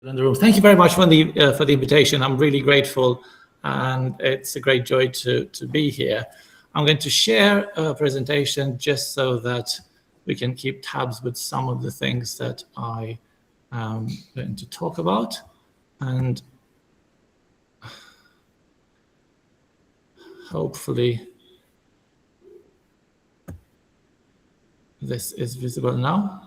In the room. Thank you very much for the invitation. I'm really grateful, and it's a great joy to be here. I'm going to share a presentation just so that we can keep tabs with some of the things that I am going to talk about, and hopefully this is visible now.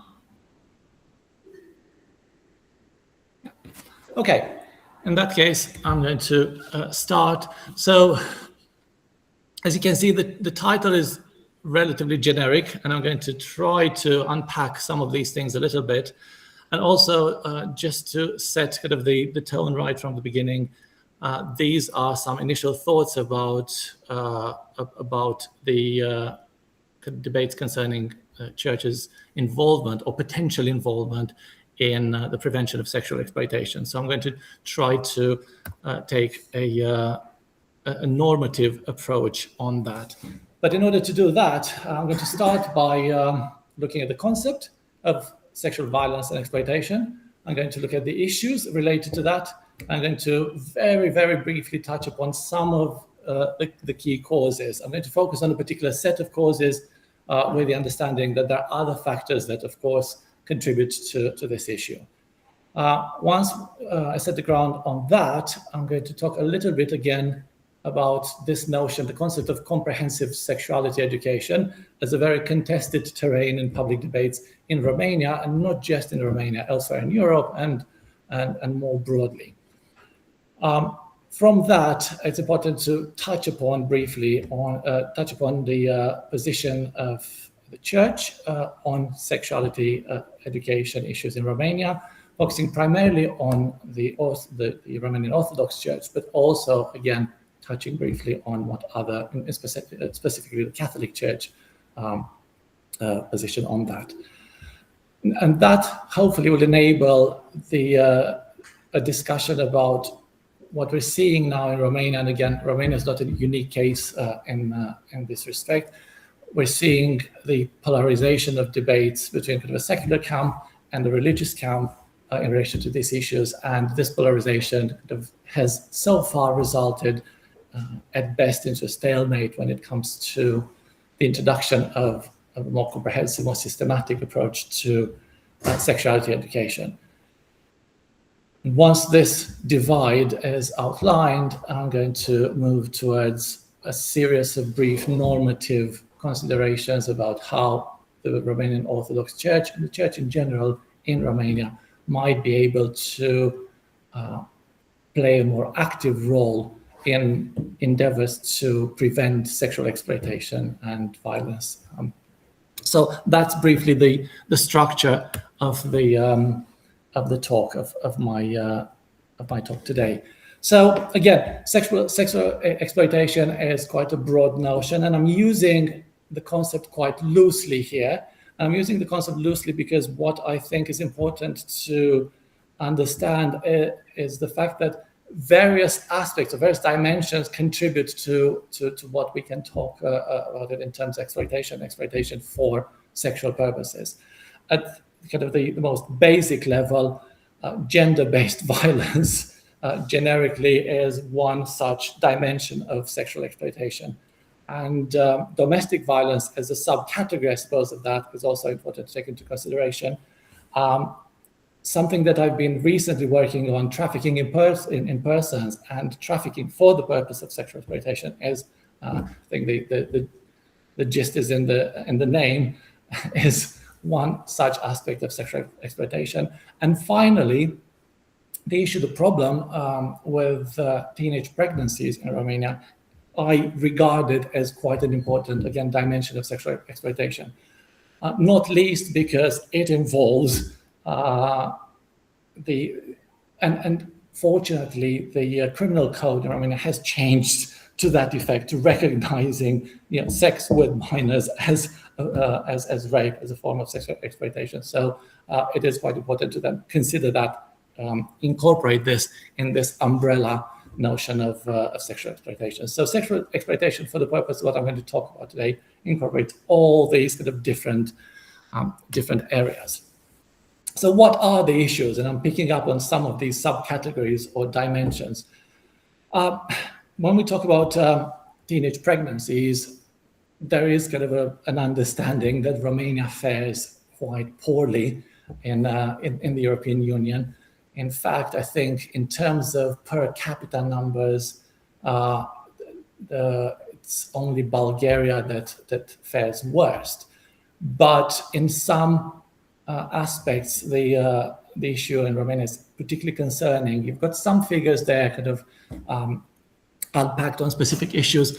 Okay, in that case, I'm going to start. So, as you can see, the title is relatively generic, and I'm going to try to unpack some of these things a little bit. And also, just to set kind of the tone right from the beginning, these are some initial thoughts about the debates concerning churches' involvement or potential involvement in the prevention of sexual exploitation. So I'm going to try to take a normative approach on that. But in order to do that, I'm going to start by looking at the concept of sexual violence and exploitation. I'm going to look at the issues related to that. I'm going to very, very briefly touch upon some of the key causes. I'm going to focus on a particular set of causes with the understanding that there are other factors that, of course, contribute to this issue. Once I set the ground on that, I'm going to talk a little bit again about this notion, the concept of comprehensive sexuality education, as a very contested terrain in public debates in Romania, and not just in Romania, elsewhere in Europe and more broadly. From that, it's important to touch upon briefly the position of the Church on sexuality education issues in Romania, focusing primarily on the Romanian Orthodox Church, but also, again, touching briefly on what other, specifically the Catholic Church position on that. And that hopefully will enable a discussion about what we're seeing now in Romania. And again, Romania is not a unique case in this respect. We're seeing the polarization of debates between kind of a secular camp and the religious camp in relation to these issues. And this polarization kind of has so far resulted at best into a stalemate when it comes to the introduction of a more comprehensive, more systematic approach to sexuality education. Once this divide is outlined, I'm going to move towards a series of brief normative considerations about how the Romanian Orthodox Church and the Church in general in Romania might be able to play a more active role in endeavors to prevent sexual exploitation and violence. So that's briefly the structure of the talk of my talk today. So again, sexual exploitation is quite a broad notion, and I'm using the concept quite loosely here. I'm using the concept loosely because what I think is important to understand is the fact that various aspects or various dimensions contribute to what we can talk about it in terms of exploitation for sexual purposes. At kind of the most basic level, gender-based violence generically is one such dimension of sexual exploitation. And domestic violence as a subcategory, I suppose, of that is also important to take into consideration. Something that I've been recently working on, trafficking in persons and trafficking for the purpose of sexual exploitation, is I think the gist is in the name, is one such aspect of sexual exploitation. And finally, the issue, the problem with teenage pregnancies in Romania, I regard it as quite an important, again, dimension of sexual exploitation, not least because it involves and fortunately, the criminal code in Romania has changed to that effect, to recognizing sex with minors as rape, as a form of sexual exploitation. So it is quite important to then consider that, incorporate this in this umbrella notion of sexual exploitation. So sexual exploitation, for the purpose of what I'm going to talk about today, incorporates all these kind of different areas. So what are the issues? And I'm picking up on some of these subcategories or dimensions. When we talk about teenage pregnancies, there is kind of an understanding that Romania fares quite poorly in the European Union. In fact, I think in terms of per capita numbers, it's only Bulgaria that fares worst. But in some aspects, the issue in Romania is particularly concerning. You've got some figures there kind of unpacked on specific issues.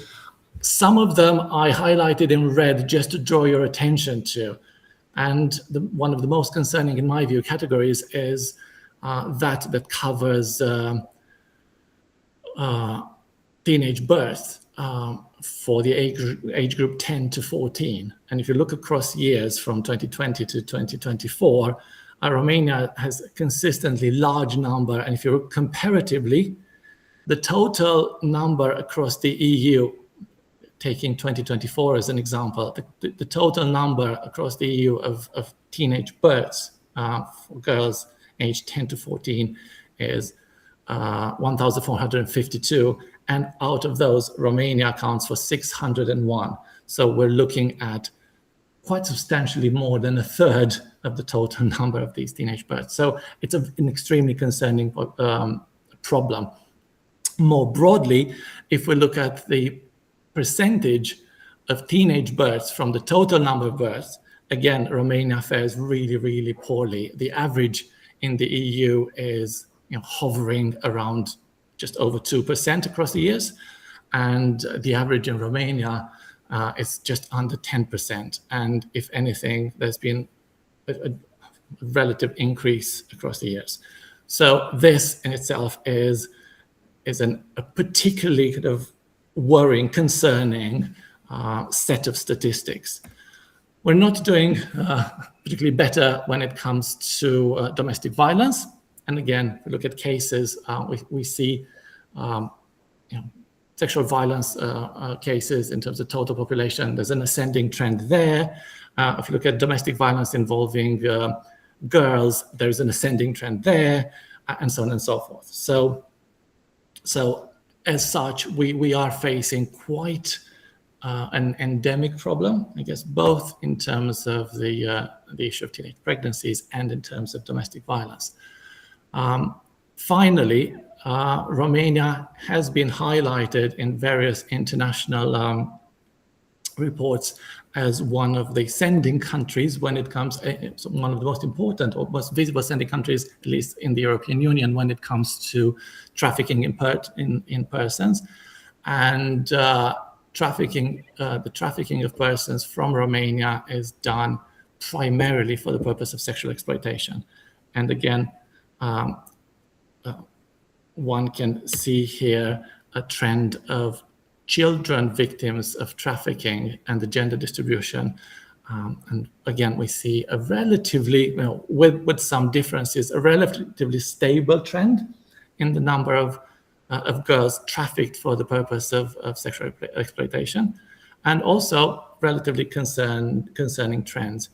Some of them I highlighted in red just to draw your attention to. And one of the most concerning, in my view, categories is that covers teenage birth for the age group 10 to 14. And if you look across years from 2020 to 2024, Romania has a consistently large number. And if you look comparatively, the total number across the EU, taking 2024 as an example, the total number across the EU of teenage births for girls aged 10 to 14 is 1,452. And out of those, Romania accounts for 601. So we're looking at quite substantially more than a third of the total number of these teenage births. So it's an extremely concerning problem. More broadly, if we look at the percentage of teenage births from the total number of births, again, Romania fares really, really poorly. The average in the EU is hovering around just over 2% across the years, and the average in Romania is just under 10%. And if anything, there's been a relative increase across the years. So this in itself is a particularly kind of worrying, concerning set of statistics. We're not doing particularly better when it comes to domestic violence. And again, if we look at cases, we see sexual violence cases in terms of total population. There's an ascending trend there. If you look at domestic violence involving girls, there's an ascending trend there, and so on and so forth. So as such, we are facing quite an endemic problem, I guess, both in terms of the issue of teenage pregnancies and in terms of domestic violence. Finally, Romania has been highlighted in various international reports as one of the sending countries when it comes, one of the most important or most visible sending countries, at least in the European Union, when it comes to trafficking in persons. And the trafficking of persons from Romania is done primarily for the purpose of sexual exploitation. And again, one can see here a trend of children victims of trafficking and the gender distribution. And again, we see a relatively, with some differences, a relatively stable trend in the number of girls trafficked for the purpose of sexual exploitation, and also relatively concerning trends.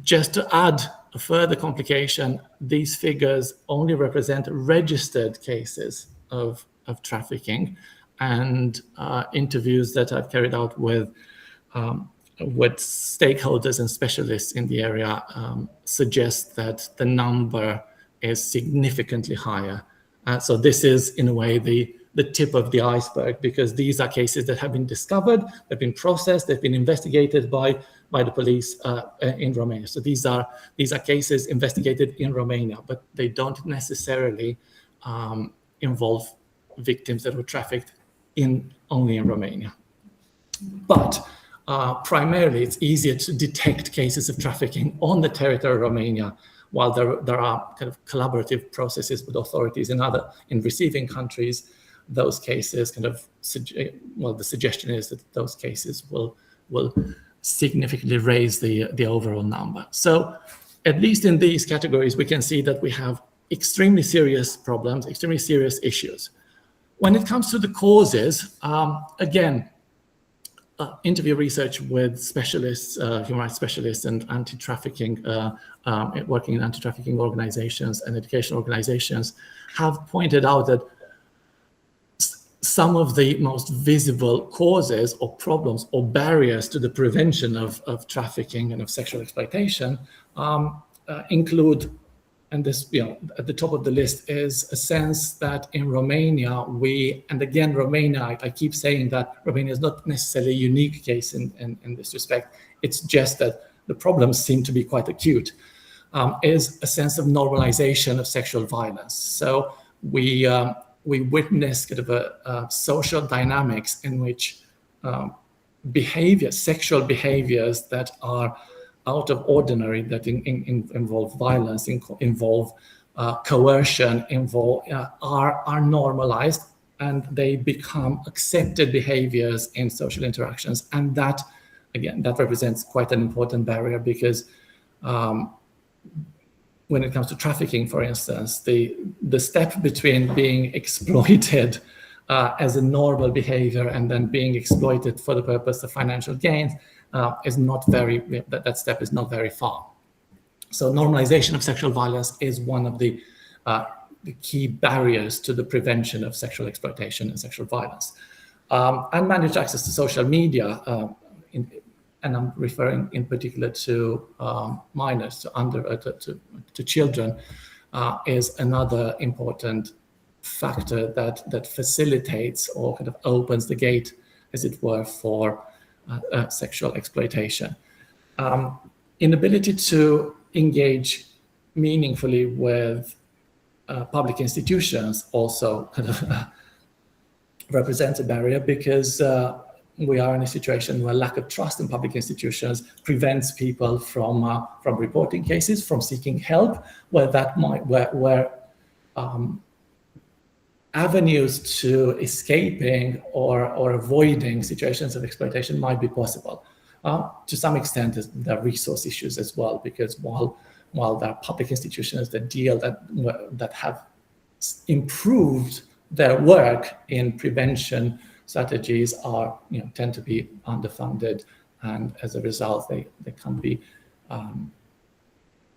Just to add a further complication, these figures only represent registered cases of trafficking, and interviews that I've carried out with stakeholders and specialists in the area suggest that the number is significantly higher. So this is, in a way, the tip of the iceberg, because these are cases that have been discovered, they've been processed, they've been investigated by the police in Romania. So these are cases investigated in Romania, but they don't necessarily involve victims that were trafficked only in Romania. But primarily, it's easier to detect cases of trafficking on the territory of Romania, while there are kind of collaborative processes with authorities in receiving countries. Those cases the suggestion is that those cases will significantly raise the overall number. So at least in these categories, we can see that we have extremely serious problems, extremely serious issues. When it comes to the causes, again, interview research with specialists, human rights specialists and anti-trafficking, working in anti-trafficking organizations and education organizations, have pointed out that some of the most visible causes or problems or barriers to the prevention of trafficking and of sexual exploitation include, and this, at the top of the list is a sense that in Romania, Romania, I keep saying that Romania is not necessarily a unique case in this respect. It's just that the problems seem to be quite acute, is a sense of normalization of sexual violence. So we witness kind of a social dynamics in which sexual behaviors that are out of ordinary, that involve violence, involve coercion, are normalized, and they become accepted behaviors in social interactions. And that, again, that represents quite an important barrier, because when it comes to trafficking, for instance, the step between being exploited as a normal behavior and then being exploited for the purpose of financial gains is not very, that step is not very far. So normalization of sexual violence is one of the key barriers to the prevention of sexual exploitation and sexual violence. Unmanaged access to social media, and I'm referring in particular to minors, to children, is another important factor that facilitates or kind of opens the gate, as it were, for sexual exploitation. Inability to engage meaningfully with public institutions also kind of represents a barrier, because we are in a situation where lack of trust in public institutions prevents people from reporting cases, from seeking help, where avenues to escaping or avoiding situations of exploitation might be possible. To some extent, there are resource issues as well, because while there are public institutions that have improved their work in prevention, strategies tend to be underfunded, and as a result, they can't be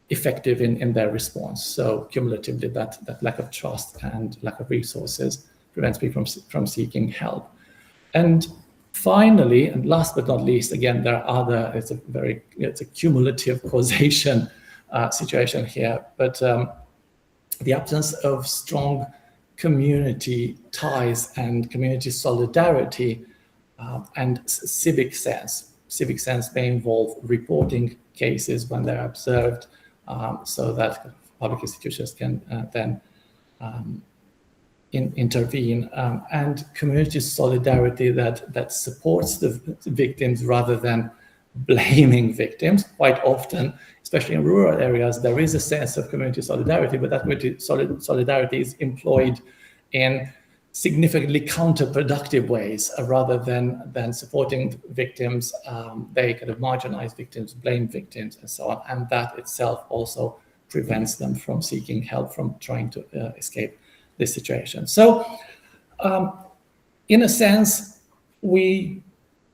effective in their response. So cumulatively, that lack of trust and lack of resources prevents people from seeking help. And finally, and last but not least, again, there are other. It's a cumulative causation situation here, but the absence of strong community ties and community solidarity and civic sense. Civic sense may involve reporting cases when they're observed, so that public institutions can then intervene, and community solidarity that supports the victims rather than blaming victims. Quite often, especially in rural areas, there is a sense of community solidarity, but that community solidarity is employed in significantly counterproductive ways rather than supporting victims. They kind of marginalize victims, blame victims, and so on, and that itself also prevents them from seeking help, from trying to escape this situation. So, in a sense, we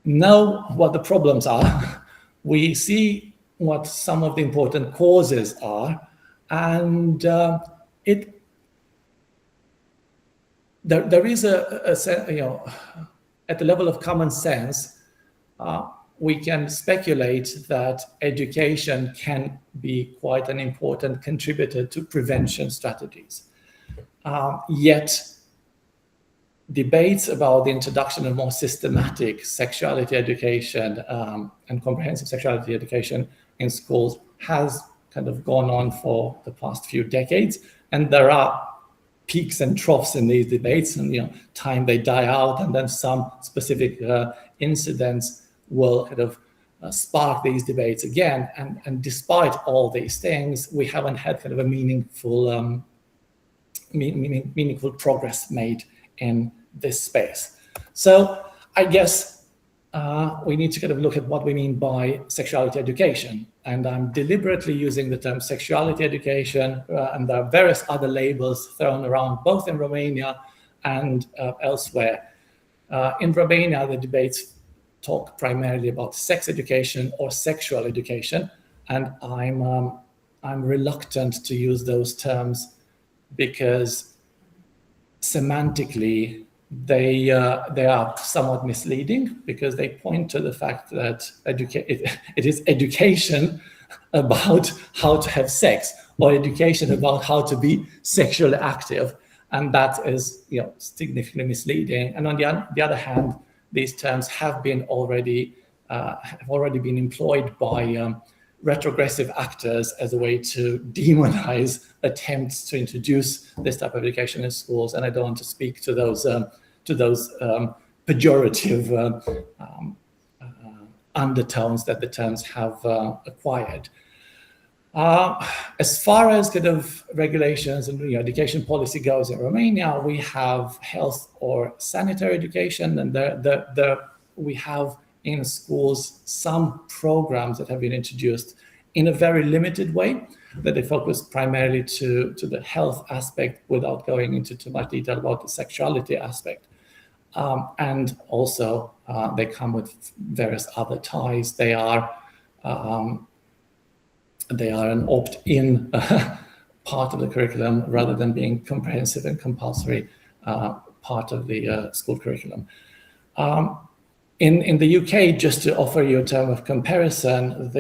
know what the problems are. We see what some of the important causes are, and there is at the level of common sense, we can speculate that education can be quite an important contributor to prevention strategies. Yet, debates about the introduction of more systematic sexuality education and comprehensive sexuality education in schools has kind of gone on for the past few decades, and there are peaks and troughs in these debates, and time they die out, and then some specific incidents will kind of spark these debates again. And despite all these things, we haven't had kind of a meaningful progress made in this space. So I guess we need to kind of look at what we mean by sexuality education. And I'm deliberately using the term sexuality education, and there are various other labels thrown around, both in Romania and elsewhere. In Romania, the debates talk primarily about sex education or sexual education, and I'm reluctant to use those terms because semantically they are somewhat misleading, because they point to the fact that it is education about how to have sex, or education about how to be sexually active, and that is significantly misleading. And on the other hand, these terms have already been employed by retrogressive actors as a way to demonize attempts to introduce this type of education in schools, and I don't want to speak to those pejorative undertones that the terms have acquired. As far as kind of regulations and education policy goes in Romania, we have health or sanitary education, and we have in schools some programs that have been introduced in a very limited way, that they focus primarily to the health aspect without going into too much detail about the sexuality aspect. And also they come with various other ties. They are an opt-in part of the curriculum rather than being comprehensive and compulsory part of the school curriculum. In the UK, just to offer you a term of comparison,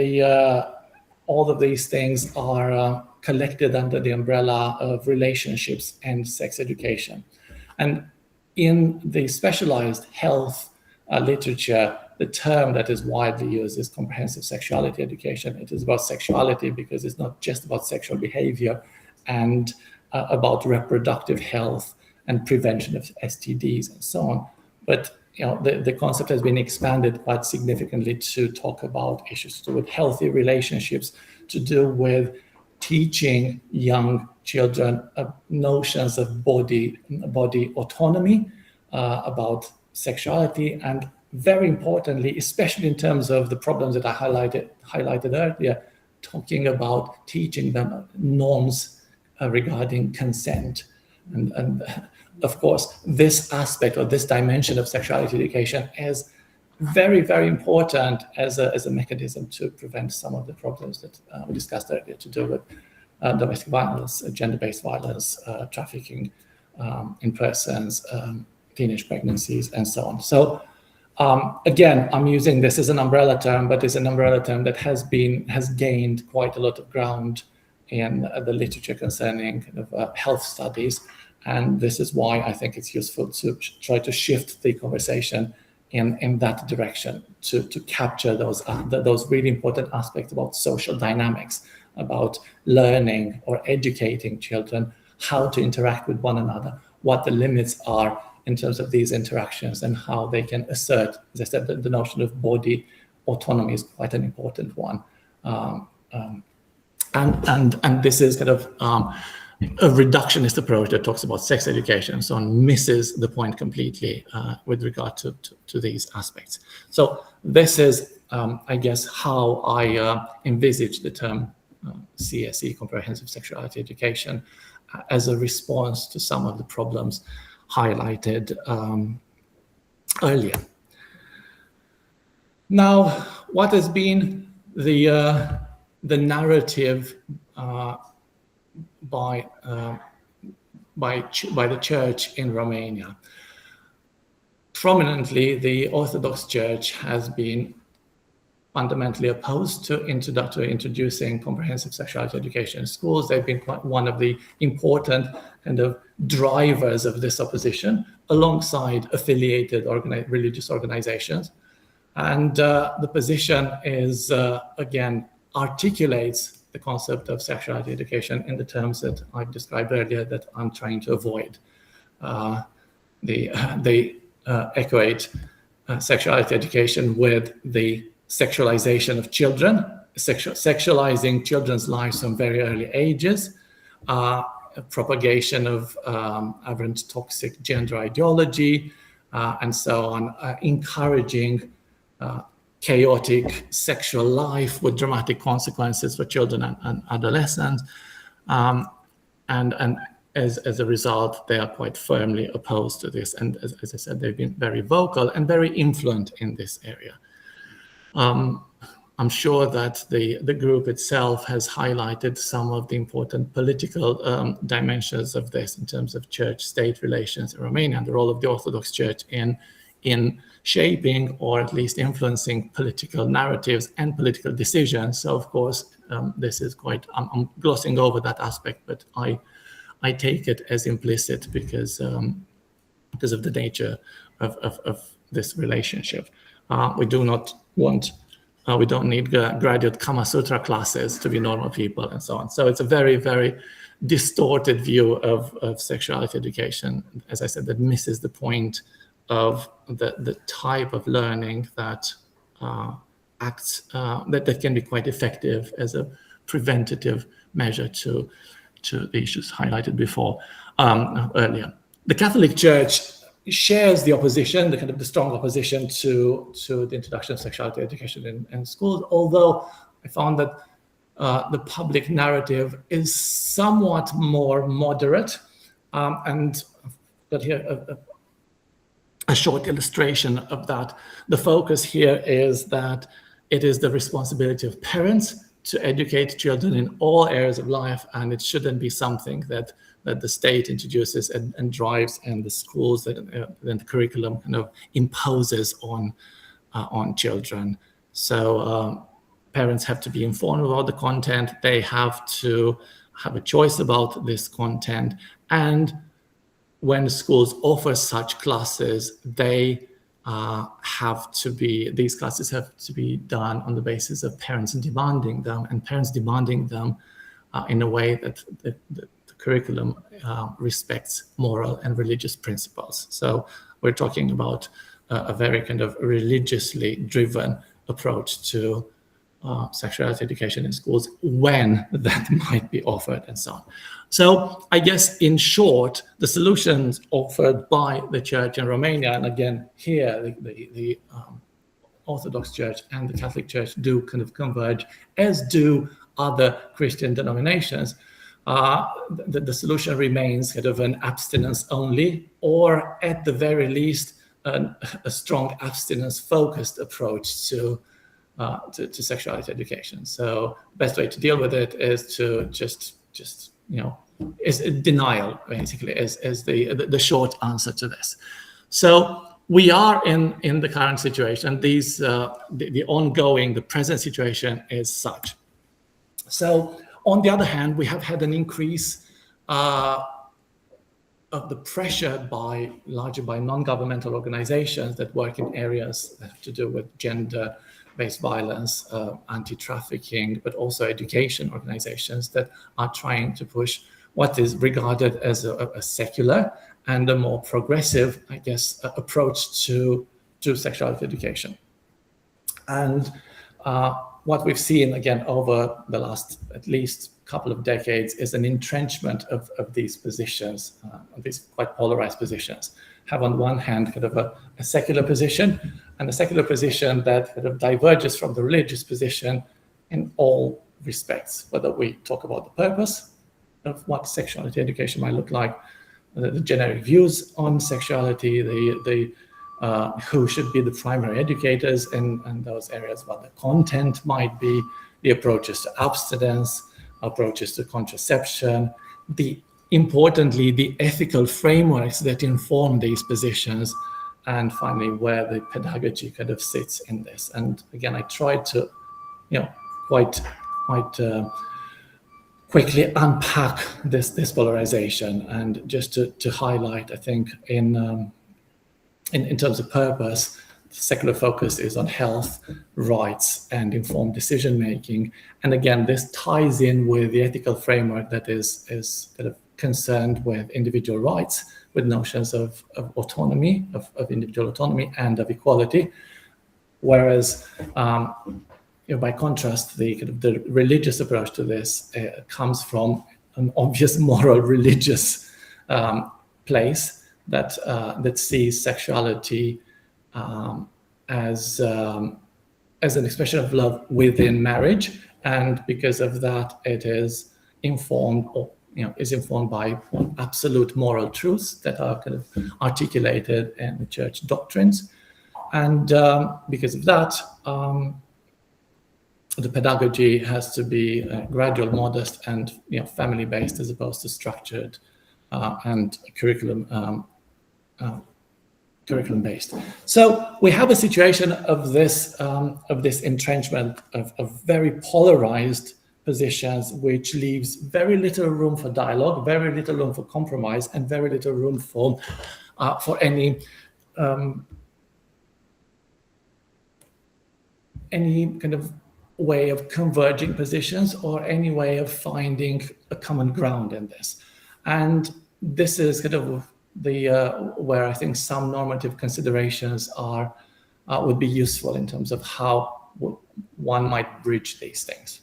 all of these things are collected under the umbrella of relationships and sex education. And in the specialized health literature, the term that is widely used is comprehensive sexuality education. It is about sexuality because it's not just about sexual behavior and about reproductive health and prevention of STDs and so on. But the concept has been expanded quite significantly to talk about issues to do with healthy relationships, to do with teaching young children notions of body autonomy, about sexuality, and very importantly, especially in terms of the problems that I highlighted earlier, talking about teaching them norms regarding consent. And of course, this aspect or this dimension of sexuality education is very, very important as a mechanism to prevent some of the problems that we discussed earlier, to do with domestic violence, gender-based violence, trafficking in persons, teenage pregnancies, and so on. So again, I'm using this as an umbrella term, but it's an umbrella term that has gained quite a lot of ground in the literature concerning kind of health studies. And this is why I think it's useful to try to shift the conversation in that direction, to capture those really important aspects about social dynamics, about learning or educating children how to interact with one another, what the limits are in terms of these interactions, and how they can assert, as I said, the notion of body autonomy is quite an important one. And this is kind of a reductionist approach that talks about sex education and so on, misses the point completely with regard to these aspects. So this is, I guess, how I envisage the term CSE, comprehensive sexuality education, as a response to some of the problems highlighted earlier. Now, what has been the narrative by the church in Romania? Prominently, the Orthodox Church has been fundamentally opposed to introducing comprehensive sexuality education in schools. They've been quite one of the important kind of drivers of this opposition, alongside affiliated religious organizations. And the position is, again, articulates the concept of sexuality education in the terms that I've described earlier, that I'm trying to avoid. They equate sexuality education with the sexualization of children, sexualizing children's lives from very early ages, propagation of aberrant toxic gender ideology, and so on, encouraging chaotic sexual life with dramatic consequences for children and adolescents, and as a result, they are quite firmly opposed to this. And as I said, they've been very vocal and very influent in this area. I'm sure that the group itself has highlighted some of the important political dimensions of this in terms of church-state relations in Romania and the role of the Orthodox Church in shaping or at least influencing political narratives and political decisions. So of course, this is quite, I'm glossing over that aspect, but I take it as implicit because of the nature of this relationship. We do not want, we don't need graduate Kama Sutra classes to be normal people and so on. So it's a very, very distorted view of sexuality education, as I said, that misses the point of the type of learning that acts, that can be quite effective as a preventative measure to the issues highlighted before, earlier. The Catholic Church shares the opposition, the kind of the strong opposition to the introduction of sexuality education in schools, although I found that the public narrative is somewhat more moderate. And I've got here a short illustration of that. The focus here is that it is the responsibility of parents to educate children in all areas of life, and it shouldn't be something that the state introduces and drives, and the schools that then the curriculum kind of imposes on children. So parents have to be informed about the content. They have to have a choice about this content, and when schools offer such classes, they these classes have to be done on the basis of parents demanding them, and parents demanding them in a way that the curriculum respects moral and religious principles. So we're talking about a very kind of religiously driven approach to sexuality education in schools when that might be offered and so on. So I guess in short, the solutions offered by the church in Romania, and again here the Orthodox Church and the Catholic Church do kind of converge, as do other Christian denominations. The solution remains kind of an abstinence only, or at the very least a strong abstinence focused approach to sexuality education. So the best way to deal with it is to just is denial, basically, is the short answer to this. So we are in the current situation. These the present situation is such. So on the other hand, we have had an increase of the pressure largely by non-governmental organizations that work in areas that have to do with gender-based violence, anti-trafficking, but also education organizations that are trying to push what is regarded as a secular and a more progressive, I guess, approach to sexuality education. And what we've seen, again, over the last at least couple of decades is an entrenchment of these positions, these quite polarized positions. Have on one hand kind of a secular position, and a secular position that kind of diverges from the religious position in all respects, whether we talk about the purpose of what sexuality education might look like, the generic views on sexuality, the who should be the primary educators in those areas, what the content might be, the approaches to abstinence, approaches to contraception, importantly, the ethical frameworks that inform these positions, and finally, where the pedagogy kind of sits in this. And again, I tried to, quite quickly unpack this polarization, and just to highlight, I think, in terms of purpose, the secular focus is on health, rights, and informed decision-making. And again, this ties in with the ethical framework that is kind of concerned with individual rights, with notions of autonomy, of individual autonomy and of equality. Whereas, by contrast, the religious approach to this comes from an obvious moral religious place that sees sexuality as an expression of love within marriage, and because of that, it is informed, or is informed by absolute moral truths that are kind of articulated in the church doctrines. And because of that, the pedagogy has to be gradual, modest, and family-based, as opposed to structured and curriculum-based. So we have a situation of this entrenchment of very polarized positions, which leaves very little room for dialogue, very little room for compromise, and very little room for any kind of way of converging positions or any way of finding a common ground in this. And this is kind of where I think some normative considerations would be useful in terms of how one might bridge these things.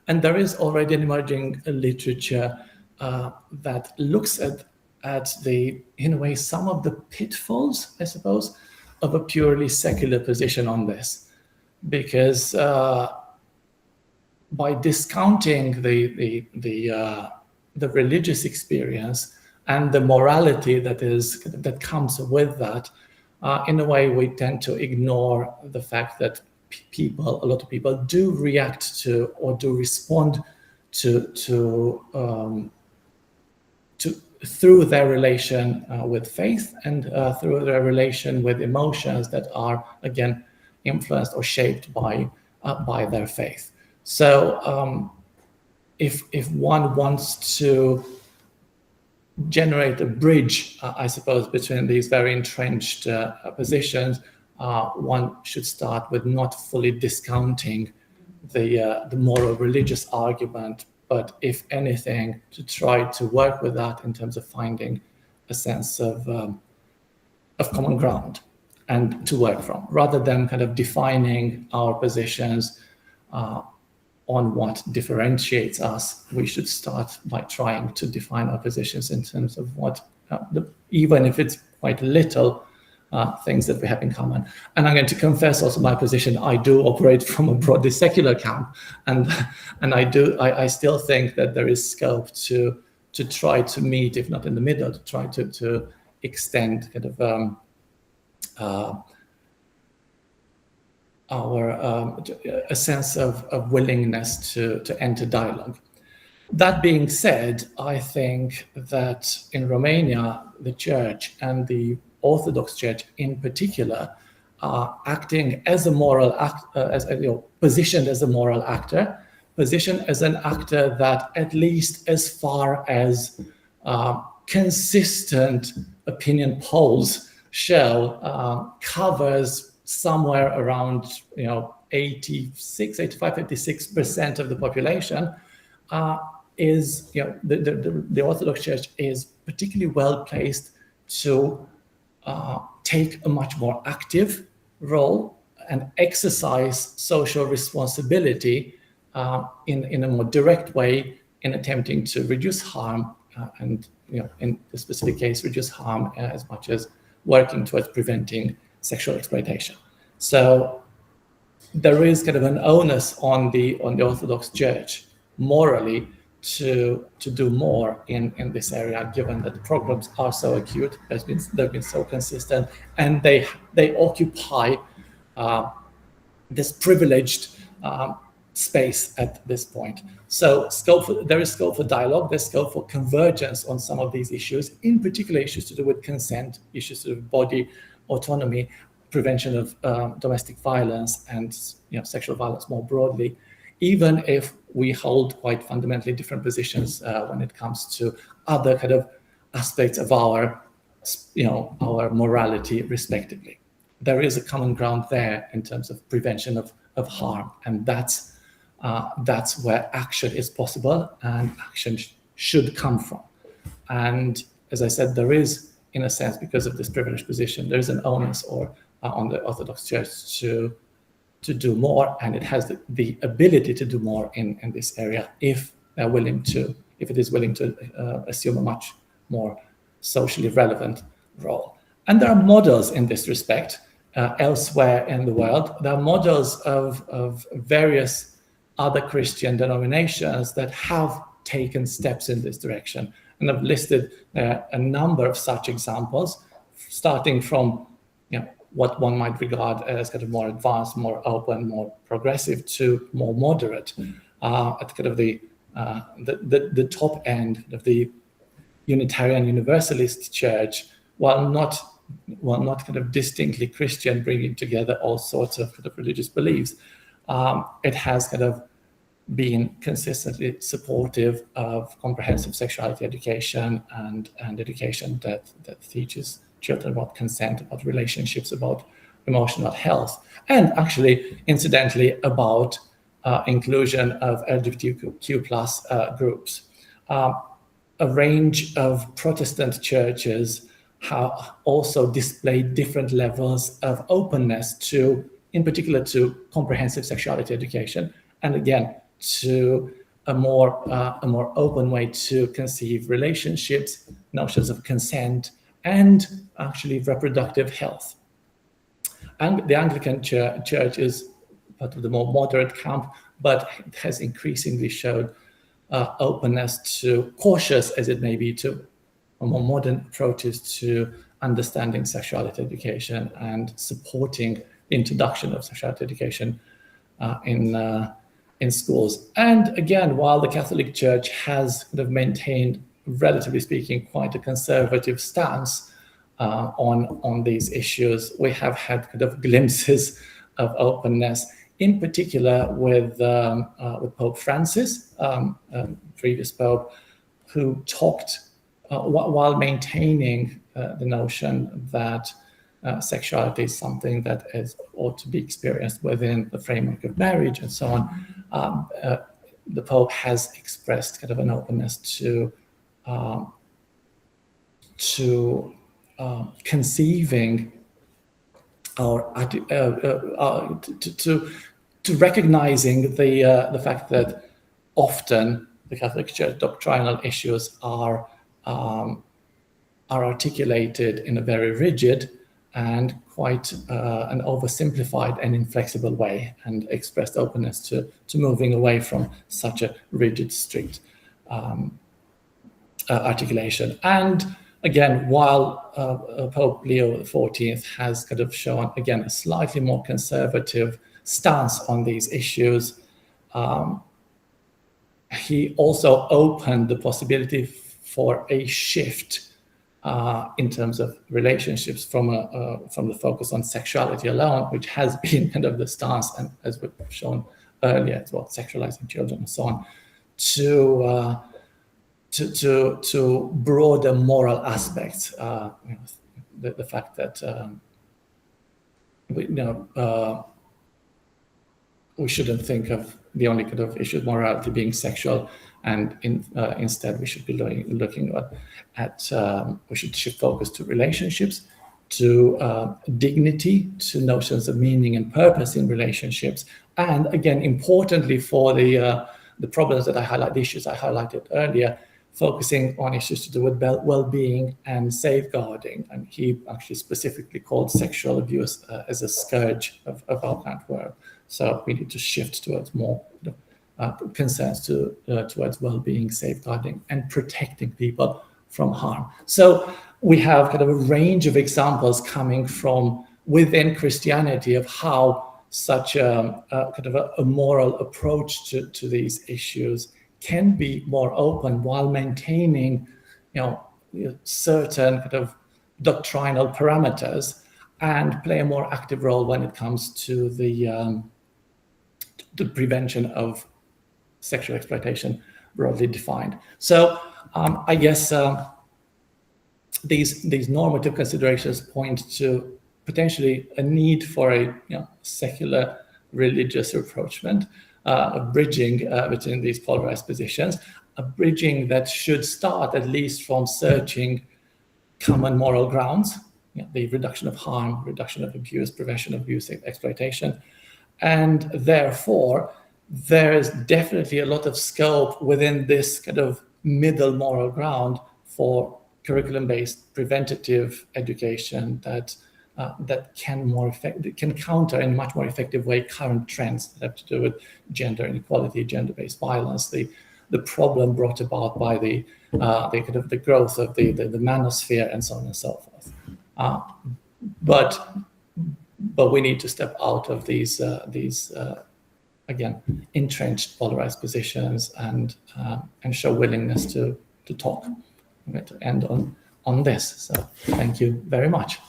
And there is already an emerging literature that looks at in a way, some of the pitfalls, I suppose, of a purely secular position on this. Because by discounting the religious experience and the morality that comes with that, in a way we tend to ignore the fact that a lot of people do react to or do respond to through their relation with faith and through their relation with emotions that are, again, influenced or shaped by their faith. So if one wants to generate a bridge, I suppose, between these very entrenched positions, one should start with not fully discounting the moral religious argument, but if anything, to try to work with that in terms of finding a sense of common ground and to work from, rather than kind of defining our positions on what differentiates us. We should start by trying to define our positions in terms of what, even if it's quite little, things that we have in common. And I'm going to confess also my position. I do operate from a broadly secular camp, and I still think that there is scope to try to meet, if not in the middle, to try to extend kind of a sense of willingness to enter dialogue. That being said, I think that in Romania, the church and the Orthodox Church in particular are acting as a moral positioned as a moral actor, positioned as an actor that, at least as far as consistent opinion polls show, covers somewhere around 86% of the population. Is the Orthodox Church is particularly well placed to take a much more active role and exercise social responsibility in a more direct way in attempting to reduce harm and in the specific case reduce harm as much as working towards preventing sexual exploitation. So there is kind of an onus on the Orthodox Church morally to do more in this area, given that the problems are so acute, they've been so consistent, and they occupy this privileged space at this point. So there is scope for dialogue, there's scope for convergence on some of these issues, in particular issues to do with consent, issues to do with body autonomy, prevention of domestic violence and sexual violence more broadly, even if we hold quite fundamentally different positions when it comes to other kind of aspects of our morality, respectively. There is a common ground there in terms of prevention of harm, and that's where action is possible and action should come from. And as I said, there is, in a sense, because of this privileged position, there is an onus on the Orthodox Church to do more, and it has the ability to do more in this area if it is willing to assume a much more socially relevant role. And there are models in this respect elsewhere in the world. There are models of various other Christian denominations that have taken steps in this direction. And I've listed a number of such examples, starting from what one might regard as kind of more advanced, more open, more progressive, to more moderate, at kind of the top end of the Unitarian Universalist Church, while not kind of distinctly Christian, bringing together all sorts of kind of religious beliefs. It has kind of been consistently supportive of comprehensive sexuality education and education that teaches children about consent, about relationships, about emotional health, and actually, incidentally, about inclusion of LGBTQ plus groups. A range of Protestant churches have also displayed different levels of openness to, in particular, to comprehensive sexuality education, and again, to a more open way to conceive relationships, notions of consent, and actually reproductive health. And the Anglican Church is part of the more moderate camp, but has increasingly showed openness to, cautious as it may be, to more modern approaches to understanding sexuality education and supporting the introduction of sexuality education in schools. And again, while the Catholic Church has kind of maintained, relatively speaking, quite a conservative stance on these issues, we have had kind of glimpses of openness, in particular with Pope Francis, previous Pope, who talked while maintaining the notion that sexuality is something that ought to be experienced within the framework of marriage and so on. The Pope has expressed kind of an openness to conceiving or to recognizing the fact that often the Catholic Church doctrinal issues are articulated in a very rigid and quite an oversimplified and inflexible way, and expressed openness to moving away from such a rigid, strict articulation. And again, while Pope Leo XIV has kind of shown, again, a slightly more conservative stance on these issues, he also opened the possibility for a shift in terms of relationships from the focus on sexuality alone, which has been kind of the stance, and as we've shown earlier as well, sexualizing children and so on, to broader moral aspects. The fact that we shouldn't think of the only kind of issue of morality being sexual, and instead we should be looking at we should shift focus to relationships, to dignity, to notions of meaning and purpose in relationships, and again, importantly, for the problems that I highlight, the issues I highlighted earlier, focusing on issues to do with well-being and safeguarding. And he actually specifically called sexual abuse as a scourge of our current world. So we need to shift towards more concerns towards well-being, safeguarding, and protecting people from harm. So we have kind of a range of examples coming from within Christianity of how such a kind of a moral approach to these issues can be more open while maintaining, certain kind of doctrinal parameters, and play a more active role when it comes to the prevention of sexual exploitation, broadly defined. So I guess these normative considerations point to potentially a need for a secular religious approachment, a bridging between these polarized positions, a bridging that should start at least from searching common moral grounds, the reduction of harm, reduction of abuse, prevention of abuse, exploitation. And therefore, there is definitely a lot of scope within this kind of middle moral ground for curriculum-based preventative education that can counter in a much more effective way current trends that have to do with gender inequality, gender-based violence, the the problem brought about by the kind of the growth of the manosphere and so on and so forth. But we need to step out of these again, entrenched, polarized positions and show willingness to talk. I'm going to end on this. So thank you very much.